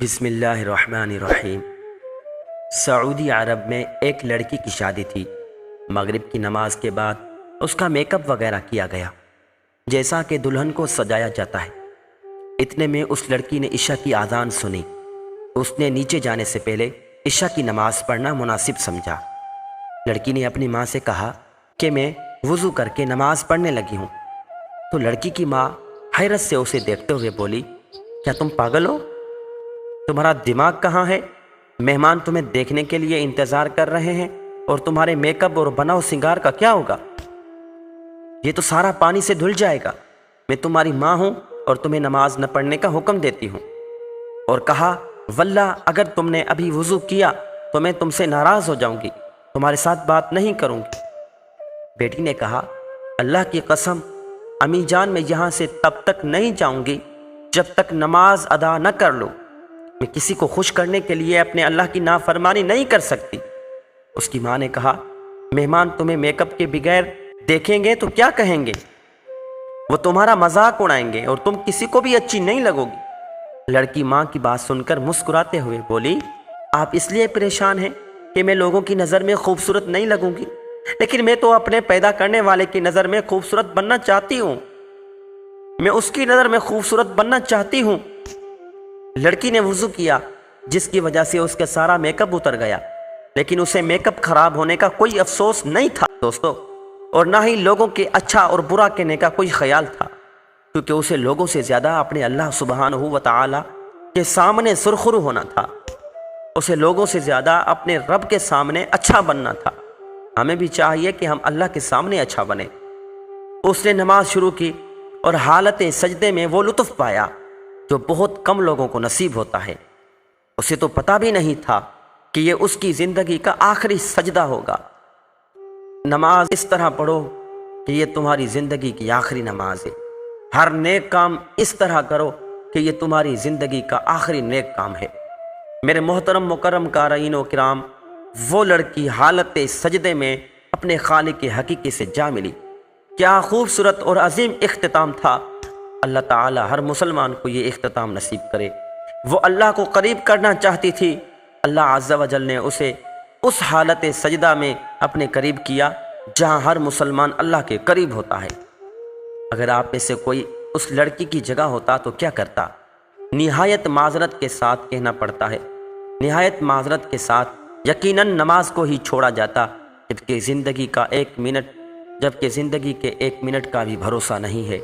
بسم اللہ الرحمن الرحیم۔ سعودی عرب میں ایک لڑکی کی شادی تھی۔ مغرب کی نماز کے بعد اس کا میک اپ وغیرہ کیا گیا جیسا کہ دلہن کو سجایا جاتا ہے۔ اتنے میں اس لڑکی نے عشاء کی اذان سنی۔ اس نے نیچے جانے سے پہلے عشاء کی نماز پڑھنا مناسب سمجھا۔ لڑکی نے اپنی ماں سے کہا کہ میں وضو کر کے نماز پڑھنے لگی ہوں۔ تو لڑکی کی ماں حیرت سے اسے دیکھتے ہوئے بولی، کیا تم پاگل ہو؟ تمہارا دماغ کہاں ہے؟ مہمان تمہیں دیکھنے کے لیے انتظار کر رہے ہیں اور تمہارے میک اپ اور بناؤ سنگار کا کیا ہوگا؟ یہ تو سارا پانی سے دھل جائے گا۔ میں تمہاری ماں ہوں اور تمہیں نماز نہ پڑھنے کا حکم دیتی ہوں۔ اور کہا، واللہ اگر تم نے ابھی وضو کیا تو میں تم سے ناراض ہو جاؤں گی، تمہارے ساتھ بات نہیں کروں گی۔ بیٹی نے کہا، اللہ کی قسم، امی جان میں یہاں سے تب تک نہیں جاؤں گی جب تک نماز ادا نہ کر لوں۔ میں کسی کو خوش کرنے کے لیے اپنے اللہ کی نافرمانی نہیں کر سکتی۔ اس کی ماں نے کہا، مہمان تمہیں میک اپ کے بغیر دیکھیں گے تو کیا کہیں گے؟ وہ تمہارا مذاق اڑائیں گے اور تم کسی کو بھی اچھی نہیں لگو گی۔ لڑکی ماں کی بات سن کر مسکراتے ہوئے بولی، آپ اس لیے پریشان ہیں کہ میں لوگوں کی نظر میں خوبصورت نہیں لگوں گی، لیکن میں تو اپنے پیدا کرنے والے کی نظر میں خوبصورت بننا چاہتی ہوں۔ میں اس کی نظر میں خوبصورت بننا چاہتی ہوں۔ لڑکی نے وضو کیا جس کی وجہ سے اس کا سارا میک اپ اتر گیا، لیکن اسے میک اپ خراب ہونے کا کوئی افسوس نہیں تھا دوستو، اور نہ ہی لوگوں کے اچھا اور برا کہنے کا کوئی خیال تھا، کیونکہ اسے لوگوں سے زیادہ اپنے اللہ سبحانہ و تعالی کے سامنے سرخرو ہونا تھا۔ اسے لوگوں سے زیادہ اپنے رب کے سامنے اچھا بننا تھا۔ ہمیں بھی چاہیے کہ ہم اللہ کے سامنے اچھا بنیں۔ اس نے نماز شروع کی اور حالت سجدے میں وہ لطف پایا جو بہت کم لوگوں کو نصیب ہوتا ہے۔ اسے تو پتہ بھی نہیں تھا کہ یہ اس کی زندگی کا آخری سجدہ ہوگا۔ نماز اس طرح پڑھو کہ یہ تمہاری زندگی کی آخری نماز ہے۔ ہر نیک کام اس طرح کرو کہ یہ تمہاری زندگی کا آخری نیک کام ہے۔ میرے محترم مکرم قارئین و کرام، وہ لڑکی حالت سجدے میں اپنے خالق حقیقی سے جا ملی۔ کیا خوبصورت اور عظیم اختتام تھا۔ اللہ تعالی ہر مسلمان کو یہ اختتام نصیب کرے۔ وہ اللہ کو قریب کرنا چاہتی تھی، اللہ عز و جل نے اسے اس حالت سجدہ میں اپنے قریب کیا جہاں ہر مسلمان اللہ کے قریب ہوتا ہے۔ اگر آپ میں سے کوئی اس لڑکی کی جگہ ہوتا تو کیا کرتا؟ نہایت معذرت کے ساتھ کہنا پڑتا ہے، نہایت معذرت کے ساتھ یقیناً نماز کو ہی چھوڑا جاتا، جبکہ زندگی کے ایک منٹ کا بھی بھروسہ نہیں ہے۔